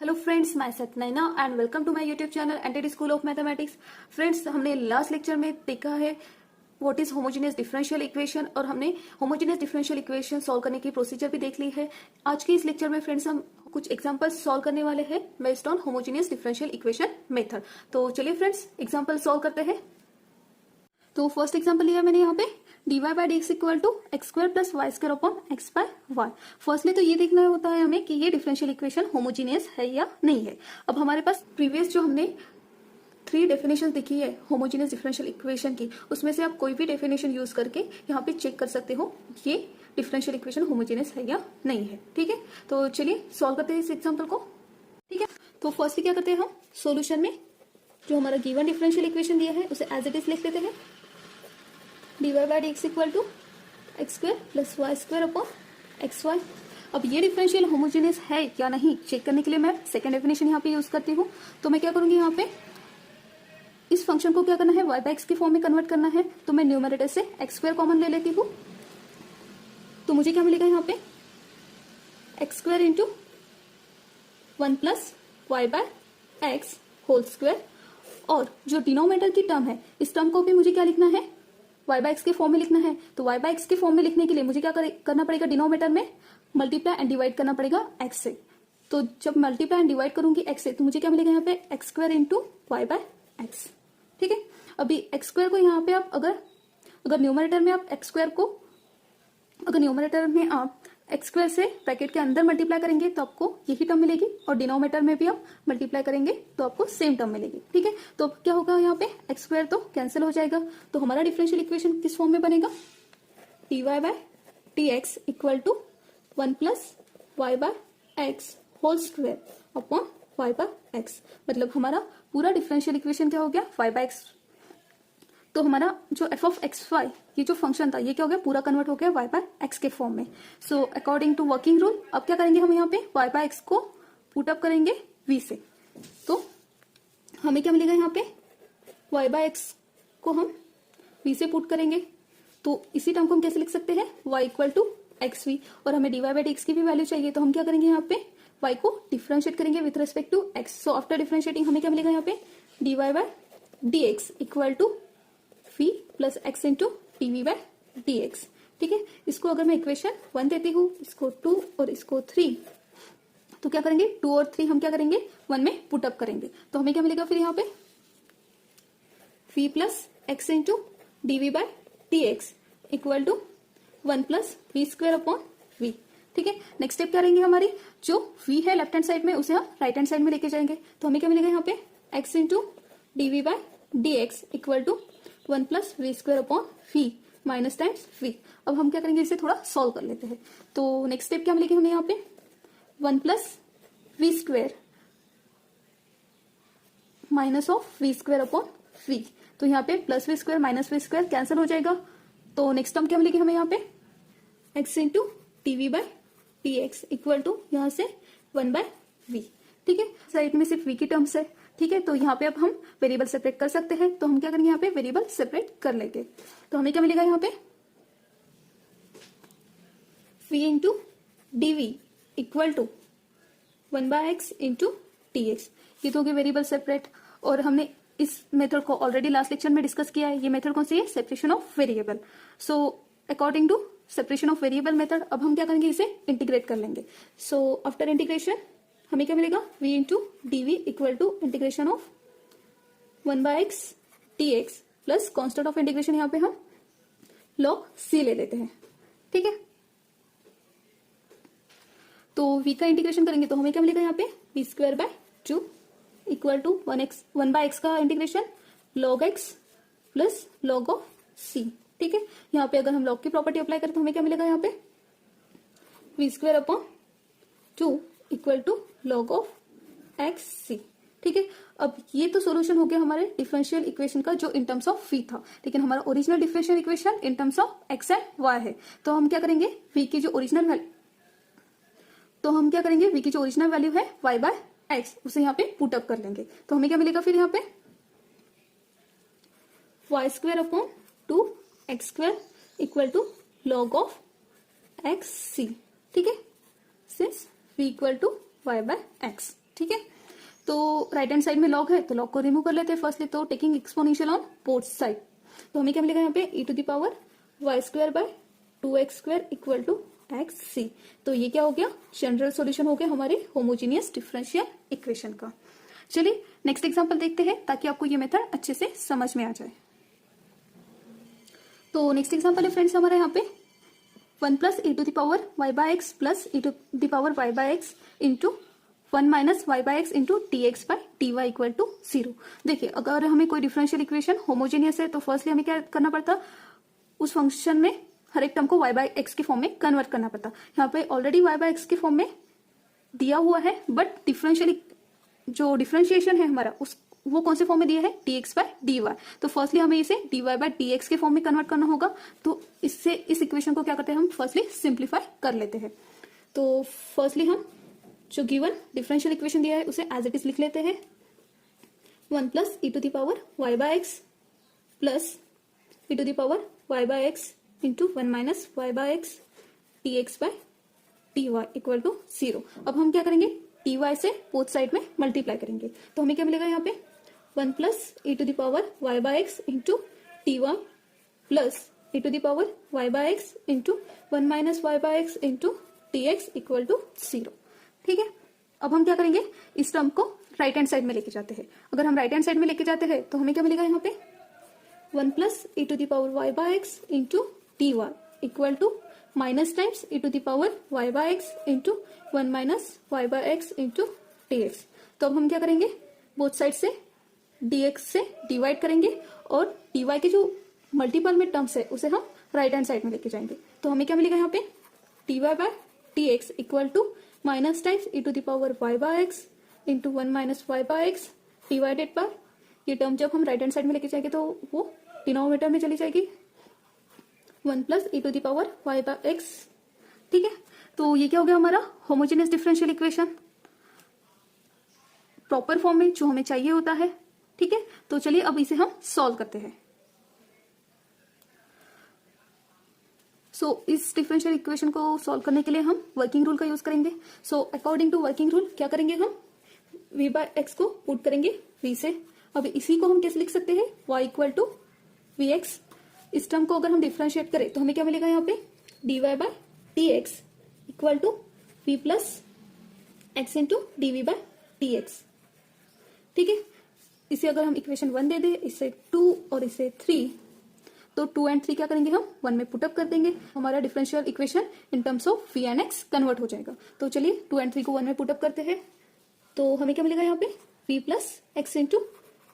Hello friends, मैं Satyanaina and welcome to my YouTube channel entity school of mathematics. Friends, हमने last lecture में देखा है what is homogeneous differential equation और हमने होमोजेनियस डिफरेंशियल इक्वेशन सॉल्व करने की प्रोसीजर भी देख ली है। आज के इस लेक्चर में फ्रेंड्स हम कुछ एग्जांपल्स सॉल्व करने वाले हैं based on homogeneous differential equation method. तो चलिए फ्रेंड्स एग्जाम्पल सॉल्व करते हैं। तो फर्स्ट एग्जाम्पल लिया मैंने यहाँ पे dy by d x equal to x square plus y square upon x by y. Firstly तो ये देखना होता है हमें कि ये डिफरेंशियल इक्वेशन होमोजीनियस है या नहीं है। अब हमारे पास प्रीवियस जो हमने 3 डेफिनेशन देखी है होमोजीनियस डिफरेंशियल इक्वेशन की, उसमें से आप कोई भी डेफिनेशन यूज करके यहाँ पे चेक कर सकते हो ये डिफरेंशियल इक्वेशन होमोजीनियस है या नहीं है। ठीक है, तो चलिए सॉल्व करते हैं इस एग्जाम्पल को। ठीक है, तो फर्स्टली क्या करते हैं हम सोल्यूशन में जो हमारा गिवन डिफरेंशियल इक्वेशन दिया है उसे एज इट इज लिख लेते हैं। dy by d x equal to x square plus y square upon x y. अब ये डिफरेंशियल होमोजेनियस है या नहीं चेक करने के लिए मैं सेकंड डेफिनेशन यहाँ पे यूज करती हूँ। तो मैं क्या करूंगी, यहाँ पे इस फंक्शन को क्या करना है, y बाई एक्स की फॉर्म में कन्वर्ट करना है। तो मैं न्यूमरेटर से एक्स स्क्वायर कॉमन ले लेती हूँ। तो मुझे क्या मिलेगा यहाँ पे x square into 1 plus y by x whole square. और जो डिनोमिनेटर की टर्म है इस टर्म को भी मुझे क्या लिखना है, y बाई एक्स के फॉर्म में लिखना है। तो y बाई एक्स के फॉर्म में लिखने के लिए मुझे क्या करना पड़ेगा, डिनोमिनेटर में मल्टीप्लाई एंड डिवाइड करना पड़ेगा x से। तो जब मल्टीप्लाई एंड डिवाइड करूंगी x से तो मुझे क्या मिलेगा यहाँ पे x square into y by x. ठीक है, अभी एक्स स्क्वायर को यहाँ पे आप अगर न्यूमरेटर में आप एक्स स्क्वायर को न्यूमरेटर में आप एक्स स्क्वायर से ब्रैकेट के अंदर मल्टीप्लाई करेंगे तो आपको यही टर्म मिलेगी, और डिनोमिनेटर में भी आप मल्टीप्लाई करेंगे तो आपको सेम टर्म मिलेगी। ठीक है, तो क्या होगा यहाँ पे एक्स स्क्वायर तो कैंसिल हो जाएगा। तो हमारा डिफरेंशियल इक्वेशन किस फॉर्म में बनेगा, dy by d x equal to 1 plus y by x whole square upon y by x. मतलब हमारा पूरा डिफरेंशियल इक्वेशन क्या हो गया, वाई बाय एक्स। तो हमारा जो एफ ऑफ एक्स वाई ये जो फंक्शन था ये क्या हो गया, पूरा कन्वर्ट हो गया वाई बाय एक्स के फॉर्म में। So according to working rule अब क्या करेंगे हम यहाँ पे वाई बाय एक्स को पुट अप करेंगे v से। तो हमें क्या मिलेगा यहाँ पे वाई बाय एक्स को हम v से पुट करेंगे। तो इसी टर्म को हम कैसे लिख सकते हैं, y equal to x v. और हमें dy बाई डी एक्स की भी वैल्यू चाहिए तो हम क्या करेंगे यहाँ पे y को डिफरेंशिएट करेंगे with respect to x। So after differentiating हमें क्या मिलेगा यहाँ पे dy by d x equal to v plus x into d v by d x. ठीक है, इसको अगर मैं इक्वेशन 1 देती हूँ, इसको 2 और इसको 3, तो क्या करेंगे 2 और 3 हम क्या करेंगे 1 में पुट अप करेंगे। तो हमें क्या मिलेगा फिर यहाँ पे v plus x into d v by d x equal to 1 plus v square upon v. ठीक है, नेक्स्ट स्टेप क्या रहेंगे, हमारी जो v है लेफ्ट हैंड साइड में उसे हम राइट हैंड साइड में लेके जाएंगे। तो हमें क्या मिलेगा यहाँ पे x into d v by d x equal to 1 plus v square upon v minus times v. अब हम क्या करेंगे, इसे थोड़ा सॉल्व कर लेते हैं। तो नेक्स्ट स्टेप क्या मिलेगी हमें यहाँ पे 1 plus v square minus of v square upon v. तो यहाँ पे plus v square minus v square cancel हो जाएगा। तो नेक्स्ट टर्म क्या मिलेगी हमें यहाँ पे x into t v by d x equal to यहाँ से 1 बाय वी। ठीक है, साइड में सिर्फ v की टर्म्स है। ठीक है, तो यहाँ पे अब हम वेरिएबल सेपरेट कर सकते हैं। तो हम क्या करेंगे यहाँ पे वेरिएबल सेपरेट कर लेंगे। तो हमें क्या मिलेगा यहाँ पे v into d v equal to 1 by x into d x. ये तो हो गया वेरिएबल सेपरेट। और हमने इस मेथड को ऑलरेडी लास्ट लेक्चर में डिस्कस किया है। ये मेथड कौन सी है, separation of variable. So according to separation of variable method अब हम क्या करेंगे, इसे इंटीग्रेट कर लेंगे। सो आफ्टर इंटीग्रेशन हमें क्या मिलेगा v into d v equal to integration of 1 by x d x plus constant of integration यहाँ पे हम log c ले लेते हैं। ठीक है, तो v का इंटीग्रेशन करेंगे तो हमें क्या मिलेगा यहाँ पे v square by 2 equal to 1 by x का integration log x plus log of c। ठीक है, यहाँ पे अगर हम log की प्रॉपर्टी अप्लाई करें तो हमें क्या मिलेगा यहाँ पे v square upon 2 equal to log of x c. ठीक है, अब ये तो सॉल्यूशन हो गया हमारे डिफरेंशियल इक्वेशन का जो इन टर्म्स ऑफ v था, लेकिन हमारा original differential equation in terms of x and y है। तो हम क्या करेंगे v की जो ओरिजिनल वैल्यू है y बाय एक्स उसे यहाँ पे पुट अप कर लेंगे। तो हमें क्या मिलेगा फिर यहाँ पे y square upon 2 x square equal to log of x c. ठीक है, since v equal to y by x. ठीक है, तो राइट हैंड साइड में लॉग है तो लॉग को रिमूव कर लेते हैं फर्स्टली, तो taking exponential on both side, तो हमें क्या मिलेगा यहाँ पे e⁻² इक्वल टू xc। तो ये क्या हो गया, जनरल सॉल्यूशन हो गया हमारे होमोजीनियस डिफरेंशियल इक्वेशन का। चलिए नेक्स्ट एग्जांपल देखते हैं ताकि आपको ये मेथड अच्छे से समझ में आ जाए। तो नेक्स्ट एग्जांपल है फ्रेंड्स हमारा यहाँ पे 1 plus e⁻y/x plus e⁻y/x into 1 minus y/x into dx/dy equal to 0। देखिए अगर हमें कोई डिफरेंशियल इक्वेशन होमोजेनियस है तो फर्स्टली हमें क्या करना पड़ता, उस फंक्शन में हर एक टर्म को y/x के फॉर्म में कन्वर्ट करना पड़ता। यहाँ पे ऑलरेडी y/x के फॉर्म में दिया हुआ है, बट डिफरेंशियल जो डिफरेंशिएशन है हमारा वो कौन से फॉर्म में दिया है, dx/dy। तो फर्स्टली हमें इसे dy/dx के फॉर्म में कन्वर्ट करना होगा, तो इससे इस इक्वेशन को क्या करते हैं हम फर्स्टली सिंप्लीफाई कर लेते हैं। तो फर्स्टली हम जो गिवन डिफरेंशियल इक्वेशन दिया है उसे एज इट इज लिख लेते हैं, 1 plus e⁻y/x plus e⁻y/x into 1 minus y/x dx/dy equal to 0। अब हम क्या करेंगे, dy से बोथ साइड में मल्टीप्लाई करेंगे, तो हमें क्या मिलेगा यहाँ पे 1 plus e⁻y/x into dy plus e⁻y/x into 1 minus y/x into dx equal to 0। ठीक है, अब हम क्या करेंगे, इस टर्म को राइट हैंड साइड में लेके जाते हैं। अगर हम राइट हैंड साइड में लेके जाते हैं तो हमें क्या मिलेगा यहाँ पे 1 plus e⁻y/x into dy equal to minus times e⁻y/x into 1 minus y/x into dx। तो अब हम क्या करेंगे, बोथ साइड से dx से डिवाइड करेंगे और dy के जो मल्टीपल में टर्म्स है उसे हम राइट हैंड साइड में लेके जाएंगे। तो हमें क्या मिलेगा यहाँ पे dy/dx equal to minus times e⁻y/x into 1 minus y/x divided by, ये टर्म जब हम राइट हैंड साइड में लेके जाएंगे तो वो डिनोमिनेटर में चली जाएगी, 1 प्लस e⁻y/x। ठीक है, तो ये क्या हो गया हमारा homogeneous differential equation proper form में जो हमें चाहिए होता है। ठीक है, तो चलिए अब इसे हम सॉल्व करते हैं। इस डिफरेंशियल इक्वेशन को सॉल्व करने के लिए हम वर्किंग रूल का यूज करेंगे। अकॉर्डिंग टू वर्किंग रूल क्या करेंगे, हम v/x को पुट करेंगे v से। अब इसी को हम कैसे लिख सकते हैं, y इक्वल टू vx। इस टर्म को अगर हम डिफरेंशिएट करें तो हमें क्या मिलेगा यहाँ पे dy/dx equal to v plus x into dv/dx। ठीक है, इसे अगर हम इक्वेशन 1 दे दें, इसे 2 और इसे 3, तो 2 एंड 3 क्या करेंगे, हम 1 में पुटअप कर देंगे, हमारा differential equation in terms of v and x convert हो जाएगा। तो चलिए 2 एंड 3 को 1 में पुटअप करते हैं, तो हमें क्या मिलेगा यहाँ पे v plus x into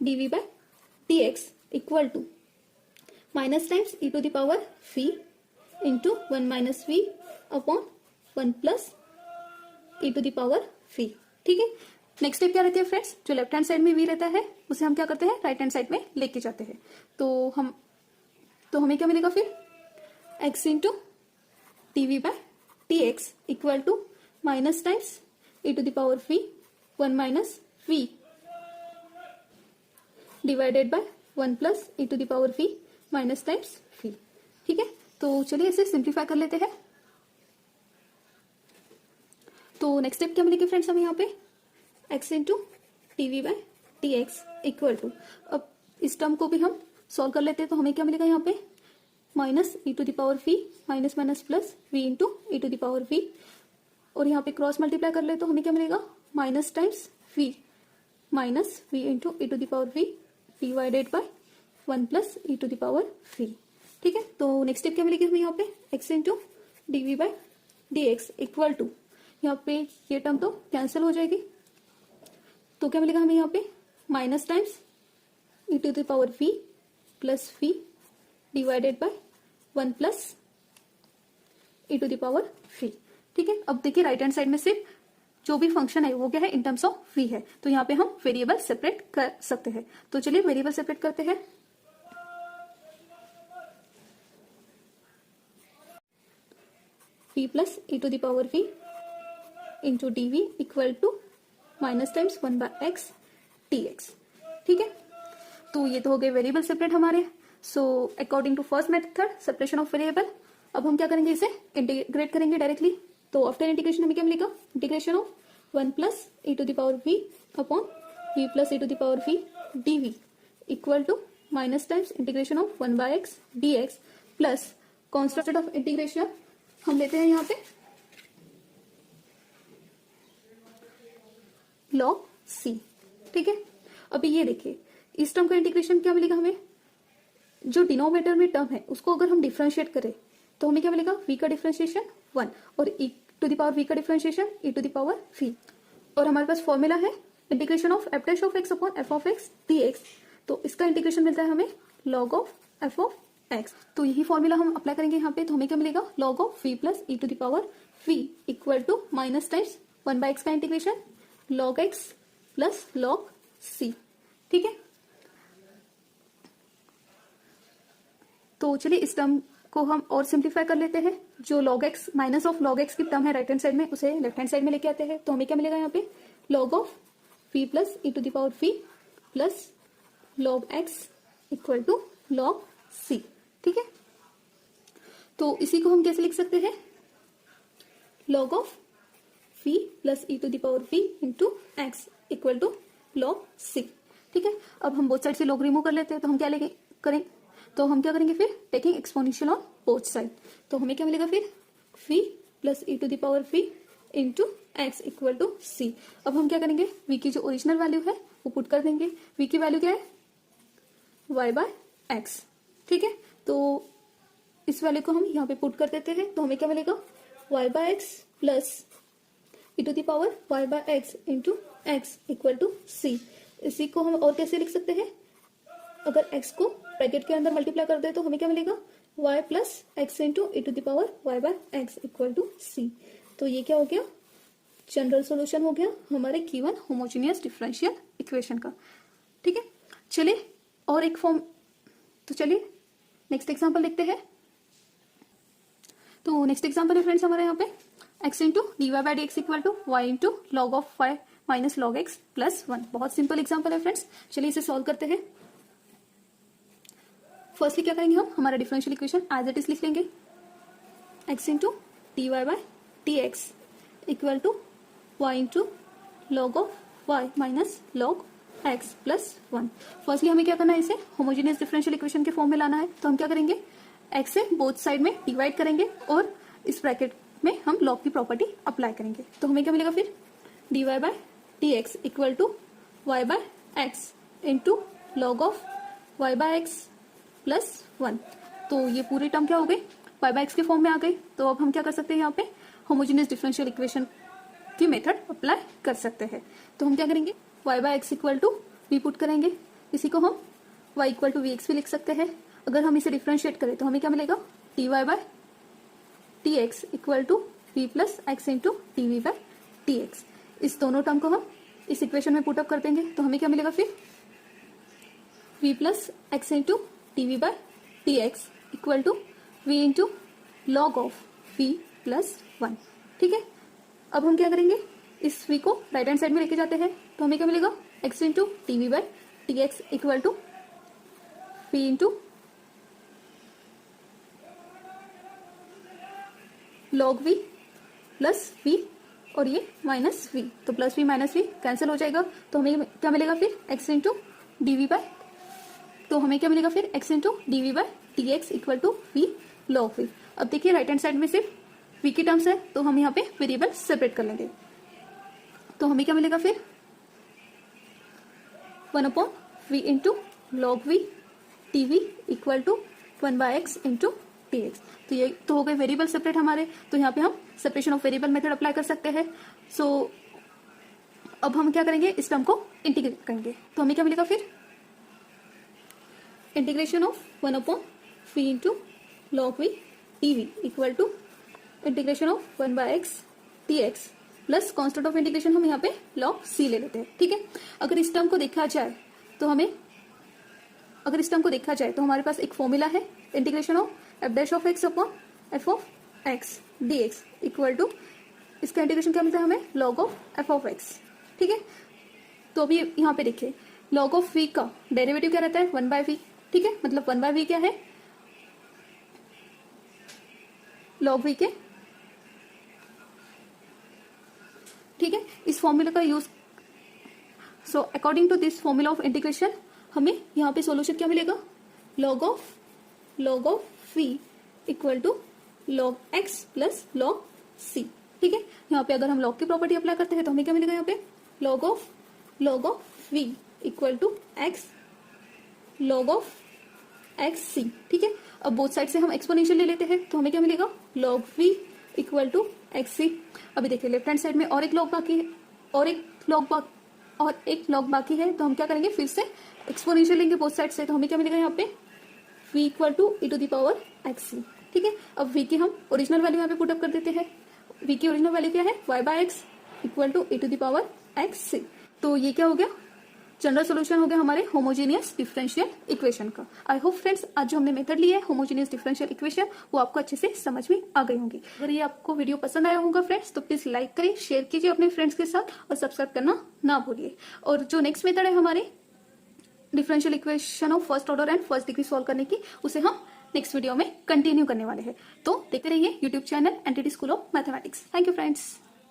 dv/dx equal to minus times e⁻v into 1 minus v upon 1 plus e⁻v। ठीक है, नेक्स्ट स्टेप क्या रहती है फ्रेंड्स, जो लेफ्ट हैंड साइड में v रहता है उसे हम क्या करते हैं राइट हैंड साइड में लेके जाते हैं। तो हमें क्या मिलेगा फिर x into dv/dx equal to minus times e⁻v 1 minus v divided by 1 plus e⁻v minus times v। ठीक है, तो चलिए इसे सिंप्लीफाई कर लेते हैं। तो नेक्स्ट स्टेप क्या मिलेगी फ्रेंड्स, हमें यहाँ पे x into dv/dx equal to, अब इस टर्म को भी हम सॉल्व कर लेते हैं, तो हमें क्या मिलेगा यहाँ पे minus e⁻v minus minus plus v into e⁻v, और यहाँ पे क्रॉस मल्टीप्लाई कर ले तो हमें क्या मिलेगा minus times v minus v into e⁻v divided by 1 plus e⁻v। ठीक है, तो नेक्स्ट स्टेप क्या मिलेगी हमें यहाँ पे x into dv/dx equal to, यहाँ पे ये टर्म तो कैंसिल हो जाएगी, तो क्या मिलेगा हमें यहाँ पे minus times e⁻v plus v divided by 1 plus e⁻v। ठीक है, अब देखिए राइट हैंड साइड में सिर्फ जो भी फंक्शन है वो क्या है इन टर्म्स ऑफ v है, तो यहाँ पे हम वेरिएबल सेपरेट कर सकते हैं। तो चलिए वेरिएबल सेपरेट करते हैं। v plus e⁻v into dv equal to minus times 1/x dx। ठीक है, तो ये तो हो गए वेरिएबल सेपरेट हमारे। According to first method separation of variable, अब हम क्या करेंगे, इसे इंटीग्रेट करेंगे डायरेक्टली। तो आफ्टर इंटीग्रेशन हमें क्या मिलेगा, integration of 1 plus e to the power v upon v plus e to the power v dv equal to minus times integration of 1 by x d x plus constant of integration हम लेते हैं यहाँ पे log c। ठीक है, अभी ये देखिए इस टर्म का इंटीग्रेशन क्या मिलेगा हमें, जो डिनोमिनेटर में टर्म है उसको अगर हम डिफरेंशिएट करें तो हमें क्या मिलेगा, v का डिफरेंशिएशन 1 और e to the power v का differentiation e to the power v, और हमारे पास फॉर्मूला है integration of f dash of x upon f of x dx, तो इसका इंटीग्रेशन मिलता है हमें log of f of x। तो यही फॉर्मूला हम अप्लाई करेंगे यहाँ पे, तो हमें क्या मिलेगा log of v plus e to the power v equal to minus times 1 by x का integration log x plus log c। ठीक है, तो चलिए इस टर्म को हम और सिंप्लीफाई कर लेते हैं। जो log x minus of log x की टर्म है राइट हैंड साइड में, उसे लेफ्ट हैंड साइड में लेके आते हैं, तो हमें क्या मिलेगा यहाँ पे log of v plus e to the power v plus log x equal to log c। ठीक है, तो इसी को हम कैसे लिख सकते हैं, log of v plus e to the power v into x equal to log c। ठीक है, अब हम बोथ साइड से log रिमूव कर लेते हैं, तो हम क्या करेंगे फिर taking exponential on both side, तो हमें क्या मिलेगा फिर v plus e to the power v into x equal to c। अब हम क्या करेंगे, v की जो ओरिजिनल वैल्यू है वो पुट कर देंगे, v की वैल्यू क्या है y बाय एक्स। ठीक है, तो इस वैल्यू को हम यहाँ पे पुट कर देते हैं, तो हमें क्या मिलेगा y by x plus e to the power y by x into x equal to c। इसी को हम और कैसे लिख सकते हैं, अगर x को ब्रैकेट के अंदर मल्टीप्लाई कर दे तो हमें क्या मिलेगा y plus x into e to the power y by x equal to c। तो ये क्या हो गया, जनरल सॉल्यूशन हो गया हमारे गिवन होमोजेनियस डिफरेंशियल इक्वेशन का। ठीक है, चलिए और एक फॉर्म, तो चलिए नेक्स्ट एग्जांपल देखते हैं। तो नेक्स्ट एग्जांपल है फ्रेंड्स हमारे यहाँ पे x into d y by d x equal to y into log of y minus log x plus 1। बहुत सिंपल एग्जांपल है फ्रेंड्स, चलिए इसे सॉल्व करते हैं। फर्स्टली क्या करेंगे, हम हमारा differential equation as it is लिख लेंगे, x into d y by d x equal to y into log of y minus log x plus 1। Firstly हमें क्या करना है, इसे होमोजेनियस डिफरेंशियल इक्वेशन के फॉर्म में लाना है, तो हम क्या करेंगे x से बोथ साइड में डिवाइड करेंगे और इस ब्रैकेट में हम लॉग की प्रॉपर्टी अप्लाई करेंगे, तो हमें क्या मिलेगा फिर d y by d x equal to y by x into log of y by x plus 1। तो ये पूरी टर्म क्या हो गई, वाई बाय एक्स के फॉर्म में आ गई। तो अब हम क्या कर सकते हैं, यहाँ पे होमोजेनियस डिफरेंशियल इक्वेशन की मेथड अप्लाई कर सकते हैं। तो हम क्या करेंगे, y by x equal to v put करेंगे, इसी को हम y equal to v x भी लिख सकते हैं। अगर हम इसे डिफरेंशिएट करें तो हमें क्या मिलेगा d y by t x equal to v plus x into d v by t x. इस दोनों टर्म को हम इस इक्वेशन में पुटअप कर देंगे, तो हमें क्या मिलेगा फिर v plus x into d v by t x equal to v into log of v plus 1। ठीक है, अब हम क्या करेंगे, इस v को राइट हैंड साइड में लेके जाते हैं, तो हमें क्या मिलेगा x into d v by t x equal to v into log v plus v और ये माइनस v, तो plus v minus v cancel हो जाएगा, तो हमें क्या मिलेगा फिर x into d v by, तो हमें क्या मिलेगा फिर x into d v by t x equal to v log v। अब देखिए राइट हैंड साइड में सिर्फ v की टर्म्स है, तो हम यहाँ पे वेरिएबल सेपरेट कर लेंगे, तो हमें क्या मिलेगा फिर 1 upon v into log v t v equal to 1 by x into t x. तो ये तो हो गए वेरिएबल सेपरेट हमारे, तो यहाँ पे हम separation of variable method apply कर सकते हैं। सो अब हम क्या करेंगे, इस टर्म को इंटीग्रेट करेंगे, तो हमें क्या मिलेगा फिर integration of 1 upon v into log v t v equal to integration of 1 by x t x plus constant of integration हम यहाँ पे लॉग सी ले लेते हैं। ठीक है, अगर इस टर्म को देखा जाए तो हमारे पास एक फॉर्मूला है integration of f dash of x upon f of x d x equal to, इसका इंटीग्रेशन क्या मिलता है हमें log of f of x. ठीक है, तो अभी यहाँ पे देखिए लॉग ऑफ वी का डेरिवेटिव क्या रहता है 1 बाय वी। ठीक है, मतलब 1 बाय वी क्या है लॉग वी के ठीक है, इस फॉर्मूला का use, so according to this formula of integration हमें यहाँ पे सॉल्यूशन क्या मिलेगा, log of v equal to log x plus log c। ठीक है, यहाँ पे अगर हम log की प्रॉपर्टी अप्लाई करते हैं तो हमें क्या मिलेगा, यहाँ पे log of v equal to x log of x c. ठीक है, अब बोथ साइड से हम एक्सपोनेंशियल ले लेते हैं तो हमें क्या मिलेगा, log v equal to x c. अभी देखिए लेफ्ट हैंड साइड में और एक log बाकी है, और एक log बाकी है, तो हम क्या करेंगे, फिर से एक्सपोनेंशियल लेंगे बोथ साइड से, तो हमें क्या मिलेगा यहाँ पे v equal to e to the power x c. ठीक है, अब v की हम ओरिजिनल वैल्यू यहाँ पे पुट अप कर देते हैं। v की ओरिजिनल वैल्यू क्या है, y by x equal to e to the power x c. तो ये क्या हो गया, जनरल सॉल्यूशन हो गया हमारे होमोजेनियस डिफरेंशियल इक्वेशन का। आई होप फ्रेंड्स आज जो हमने मेथड लिया है होमोजेनियस डिफरेंशियल इक्वेशन वो आपको अच्छे से समझ में आ गई होंगी। अगर ये आपको वीडियो पसंद आया होगा फ्रेंड्स तो प्लीज लाइक करिए, शेयर कीजिए अपने फ्रेंड्स के साथ और सब्सक्राइब करना ना भूलिए। और जो नेक्स्ट मेथड है हमारे differential equation of first order and first degree solve करने की, उसे हम नेक्स्ट वीडियो में कंटिन्यू करने वाले हैं। तो देखते रहिए YouTube channel NTD school of mathematics. Thank you friends.